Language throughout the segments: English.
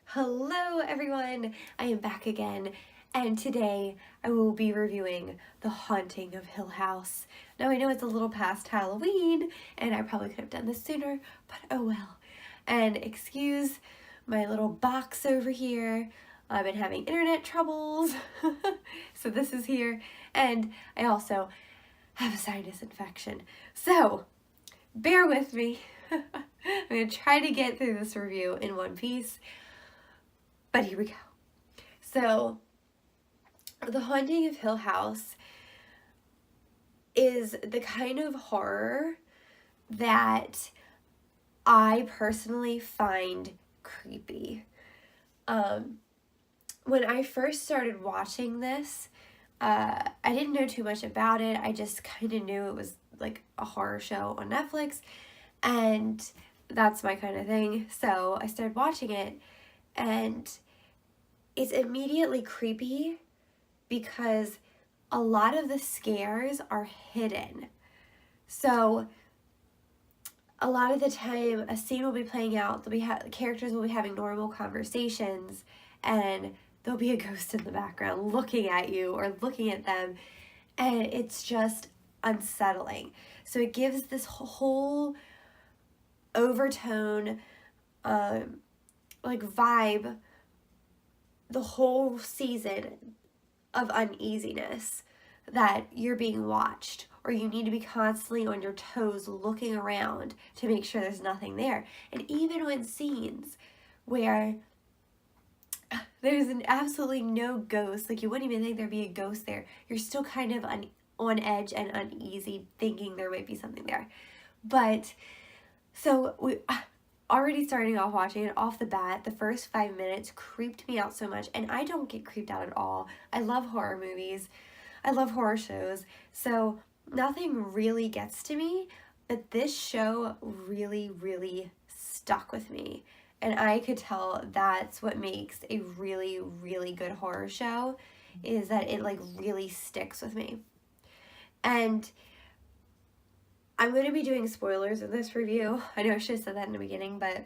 Hello everyone, I am back again, and today I will be reviewing The Haunting of Hill House. Now I know it's a little past Halloween, and I probably could have done this sooner, but oh well. And excuse my little box over here, I've been having internet troubles, so this is here, and I also have a sinus infection, so bear with me. I'm going to try to get through this review in one piece. But here we go. So, The Haunting of Hill House is the kind of horror that I personally find creepy. When I first started watching this, I didn't know too much about it. I just kind of knew it was like a horror show on Netflix, and that's my kind of thing. So I started watching it, and it's immediately creepy because a lot of the scares are hidden. So a lot of the time a scene will be playing out, characters will be having normal conversations, and there'll be a ghost in the background looking at you or looking at them, and it's just unsettling. So it gives this whole overtone, vibe the whole season of uneasiness, that you're being watched or you need to be constantly on your toes looking around to make sure there's nothing there. And even when scenes where there's absolutely no ghost, like you wouldn't even think there'd be a ghost there, you're still kind of on edge and uneasy thinking there might be something there. But so we already starting off watching it off the bat, the first 5 minutes creeped me out so much, and I don't get creeped out at all. I love horror movies. I love horror shows, so nothing really gets to me, but this show really, really stuck with me, and I could tell that's what makes a really, really good horror show, is that it really sticks with me. And I'm going to be doing spoilers in this review. I know I should have said that in the beginning, but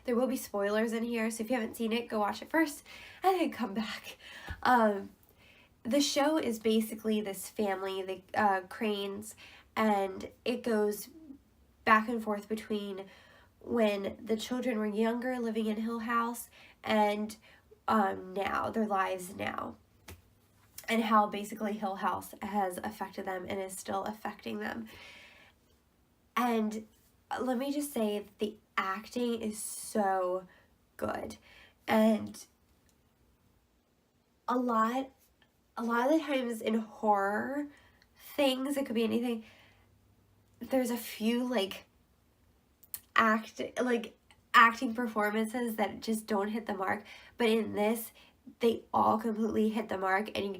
there will be spoilers in here, so if you haven't seen it, go watch it first and then come back. The show is basically this family, the Cranes, and it goes back and forth between when the children were younger living in Hill House and now, their lives now, and how basically Hill House has affected them and is still affecting them. And let me just say, the acting is so good. And a lot of the times in horror things, it could be anything, there's a few acting performances that just don't hit the mark. But in this, they all completely hit the mark, and you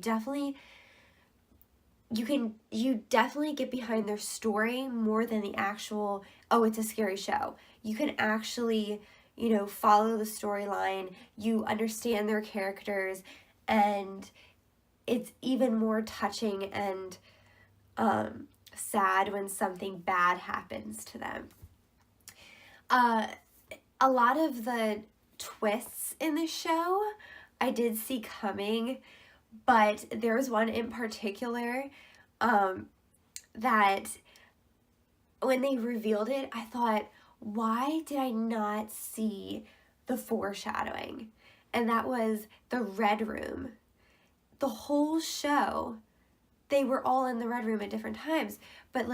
definitely get behind their story more than the actual, oh, it's a scary show. You can actually, follow the storyline, you understand their characters, and it's even more touching and sad when something bad happens to them. A lot of the twists in the show I did see coming, but there was one in particular that when they revealed it, I thought, why did I not see the foreshadowing? And that was the Red Room. The whole show, they were all in the Red Room at different times, but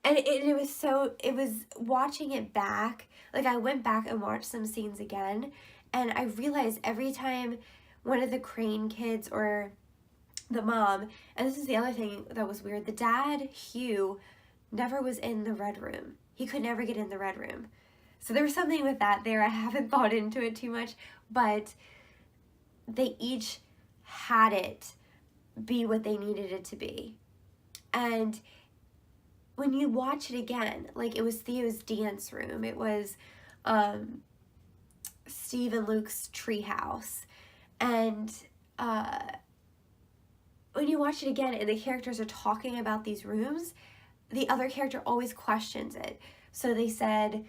and it was watching it back, I went back and watched some scenes again, and I realized every time one of the Crane kids or the mom, and this is the other thing that was weird, the dad, Hugh, never was in the Red Room. He could never get in the Red Room. So there was something with that there. I haven't thought into it too much, but they each had it be what they needed it to be. And when you watch it again, it was Theo's dance room, it was Steve and Luke's treehouse, and when you watch it again and the characters are talking about these rooms, the other character always questions it. So they said,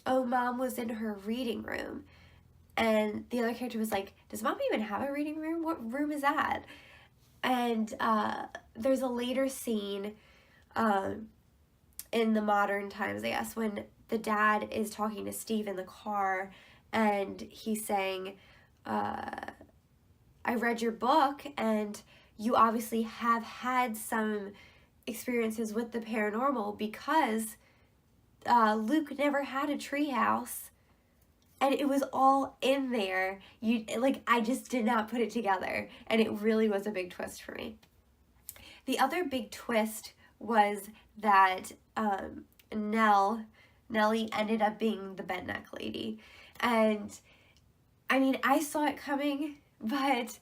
oh, Mom was in her reading room. And the other character was like, does Mom even have a reading room? What room is that? And there's a later scene in the modern times, I guess, when the dad is talking to Steve in the car, and he's saying, I read your book, and you obviously have had some experiences with the paranormal, because Luke never had a treehouse, and it was all in there. I just did not put it together, and it really was a big twist for me. The other big twist was that Nellie ended up being the bent neck lady. And I mean, I saw it coming, but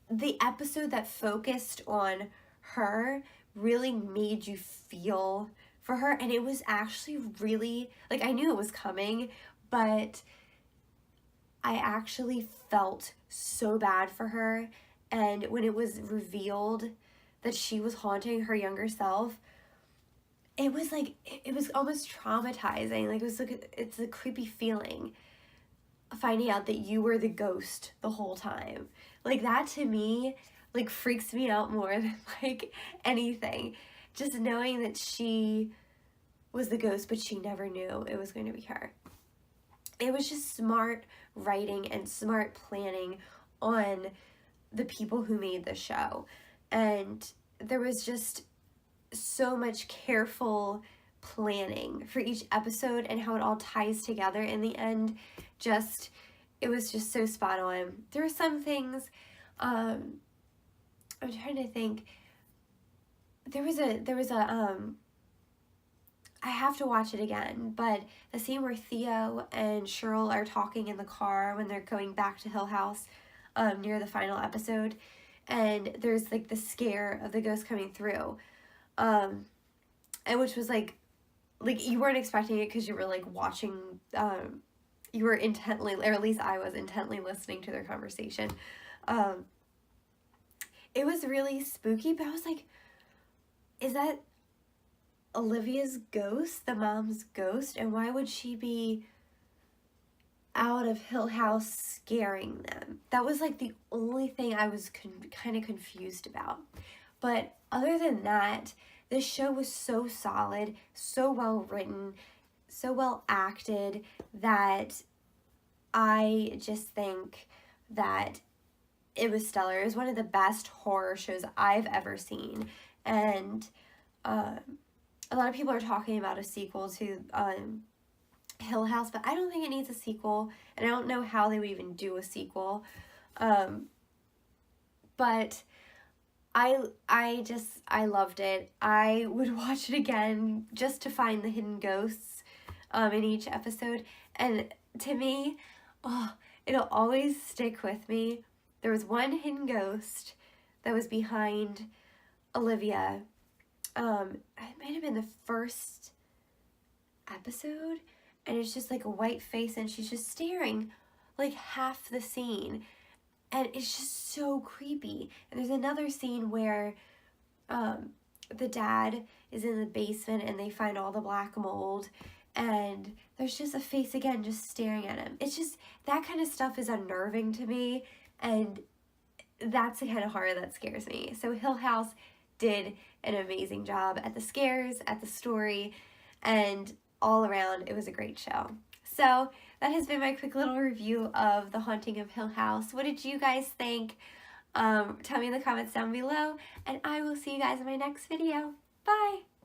the episode that focused on her really made you feel for her. And it was actually really, like, I knew it was coming, but I actually felt so bad for her. And when it was revealed that she was haunting her younger self, it was like, it was almost traumatizing. Like, it was like, it's a creepy feeling finding out that you were the ghost the whole time. Like, that to me, like, freaks me out more than like anything. Just knowing that she was the ghost, but she never knew it was going to be her. It was just smart writing and smart planning on the people who made the show. And there was just so much careful planning for each episode and how it all ties together in the end. Just, it was just so spot on. There were some things, I'm trying to think, there was a I have to watch it again, but the scene where Theo and Cheryl are talking in the car when they're going back to Hill House, near the final episode, and there's like the scare of the ghost coming through, and which was like you weren't expecting it because you were like watching, you were intently, or at least I was intently listening to their conversation. It was really spooky, but I was like, is that Olivia's ghost, the mom's ghost, and why would she be out of Hill House scaring them? That was like the only thing I was kind of confused about. But other than that, this show was so solid, so well written, so well acted, that I just think that it was stellar. It was one of the best horror shows I've ever seen. And a lot of people are talking about a sequel to Hill House, but I don't think it needs a sequel, and I don't know how they would even do a sequel. But I loved it. I would watch it again just to find the hidden ghosts in each episode. And to me, it'll always stick with me. There was one hidden ghost that was behind Olivia. It might have been the first episode, and it's just like a white face, and she's just staring like half the scene, and it's just so creepy. And there's another scene where the dad is in the basement and they find all the black mold, and there's just a face again just staring at him. It's just, that kind of stuff is unnerving to me, and that's the kind of horror that scares me. So Hill House did an amazing job at the scares, at the story, and all around, it was a great show. So that has been my quick little review of The Haunting of Hill House. What did you guys think? Tell me in the comments down below, and I will see you guys in my next video. Bye!